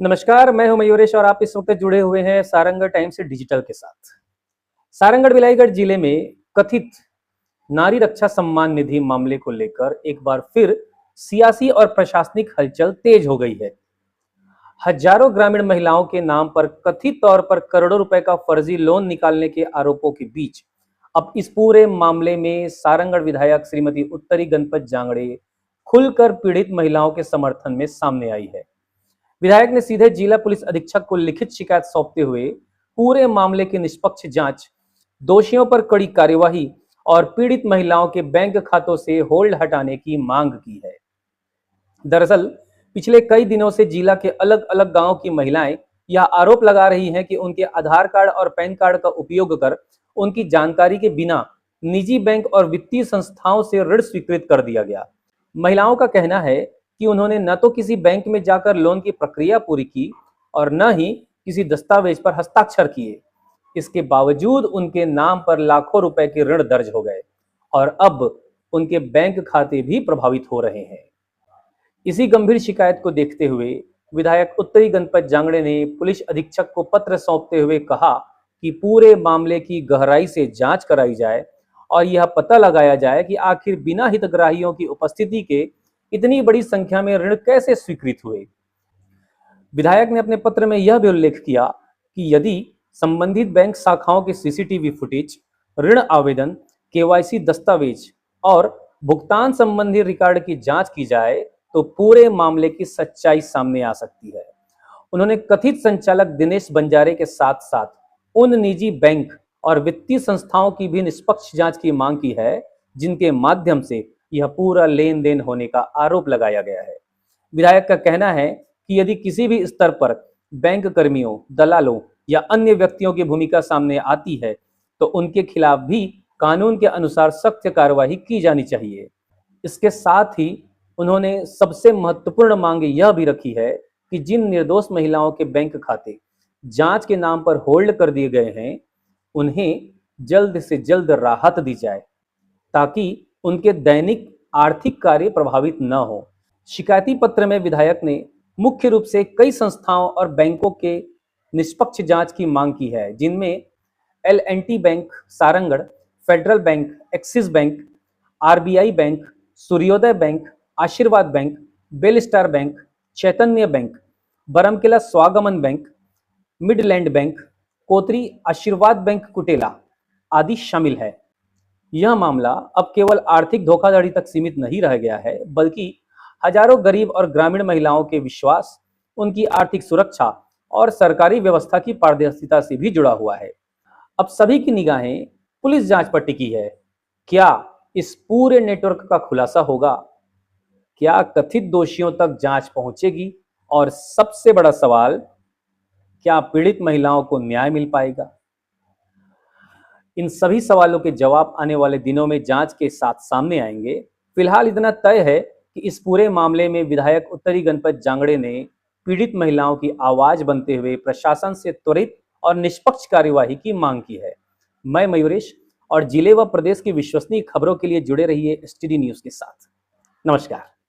नमस्कार, मैं हूं मयूरेश और आप इस वक्त जुड़े हुए हैं सारंगढ़ टाइम्स डिजिटल के साथ। सारंगढ़ बिलाईगढ़ जिले में कथित नारी रक्षा सम्मान निधि मामले को लेकर एक बार फिर सियासी और प्रशासनिक हलचल तेज हो गई है। हजारों ग्रामीण महिलाओं के नाम पर कथित तौर पर करोड़ों रुपए का फर्जी लोन निकालने के आरोपों के बीच अब इस पूरे मामले में सारंगढ़ विधायक श्रीमती उत्तरी गणपत जांगड़े खुलकर पीड़ित महिलाओं के समर्थन में सामने आई है। विधायक ने सीधे जिला पुलिस अधीक्षक को लिखित शिकायत सौंपते हुए पूरे मामले की निष्पक्ष जांच, दोषियों पर कड़ी कार्यवाही और पीड़ित महिलाओं के बैंक खातों से होल्ड हटाने की मांग की है। दरअसल पिछले कई दिनों से जिला के अलग अलग गांवों की महिलाएं यह आरोप लगा रही हैं कि उनके आधार कार्ड और पैन कार्ड का उपयोग कर उनकी जानकारी के बिना निजी बैंक और वित्तीय संस्थाओं से ऋण स्वीकृत कर दिया गया। महिलाओं का कहना है कि उन्होंने न तो किसी बैंक में जाकर लोन की प्रक्रिया पूरी की और न ही किसी दस्तावेज पर हस्ताक्षर किए। इसके बावजूद उनके नाम पर लाखों रुपए के ऋण दर्ज हो गए और अब उनके बैंक खाते भी प्रभावित हो रहे हैं। इसी गंभीर शिकायत को देखते हुए विधायक उत्तरी गणपत जांगड़े ने पुलिस अधीक्षक को पत्र सौंपते हुए कहा कि पूरे मामले की गहराई से जांच कराई जाए और यह पता लगाया जाए कि आखिर बिना हितग्राहियों की उपस्थिति के इतनी बड़ी संख्या में ऋण कैसे स्वीकृत हुए। विधायक ने अपने पत्र में यह भी उल्लेख किया कि यदि संबंधित बैंक शाखाओं के सीसीटीवी फुटेज, ऋण आवेदन, केवाईसी दस्तावेज और भुगतान संबंधी रिकॉर्ड की जांच की जाए तो पूरे मामले की सच्चाई सामने आ सकती है। उन्होंने कथित संचालक दिनेश बंजारे के साथ साथ उन निजी बैंक और वित्तीय संस्थाओं की भी निष्पक्ष जांच की मांग की है जिनके माध्यम से यह पूरा लेन देन होने का आरोप लगाया गया है। विधायक का कहना है कि यदि किसी भी स्तर पर बैंक कर्मियों, दलालों या अन्य व्यक्तियों की भूमिका सामने आती है तो उनके खिलाफ भी कानून के अनुसार सख्त कार्रवाई की जानी चाहिए। इसके साथ ही उन्होंने सबसे महत्वपूर्ण मांग यह भी रखी है कि जिन निर्दोष महिलाओं के बैंक खाते जांच के नाम पर होल्ड कर दिए गए हैं उन्हें जल्द से जल्द राहत दी जाए ताकि उनके दैनिक आर्थिक कार्य प्रभावित न हो। शिकायती पत्र में विधायक ने मुख्य रूप से कई संस्थाओं और बैंकों के निष्पक्ष जांच की मांग की है जिनमें L&T bank Sarangarh, Federal Bank, Axis Bank, RBI bank, Suryoday bank, Ashirwad bank, Bell Star bank, Chaitanya bank, Baramkela Swagaman bank, Midland bank, Kotri Ashirwad bank कुटेला आदि शामिल है। यह मामला अब केवल आर्थिक धोखाधड़ी तक सीमित नहीं रह गया है बल्कि हजारों गरीब और ग्रामीण महिलाओं के विश्वास, उनकी आर्थिक सुरक्षा और सरकारी व्यवस्था की पारदर्शिता से भी जुड़ा हुआ है। अब सभी की निगाहें पुलिस जांच पर टिकी है। क्या इस पूरे नेटवर्क का खुलासा होगा? क्या कथित दोषियों तक जांच पहुंचेगी? और सबसे बड़ा सवाल, क्या पीड़ित महिलाओं को न्याय मिल पाएगा? इन सभी सवालों के जवाब आने वाले दिनों में जांच के साथ सामने आएंगे। फिलहाल इतना तय है कि इस पूरे मामले में विधायक उत्तरी गणपत जांगड़े ने पीड़ित महिलाओं की आवाज बनते हुए प्रशासन से त्वरित और निष्पक्ष कार्यवाही की मांग की है। मैं मयूरेश और जिले व प्रदेश की विश्वसनीय खबरों के लिए जुड़े रहिए STD न्यूज के साथ। नमस्कार।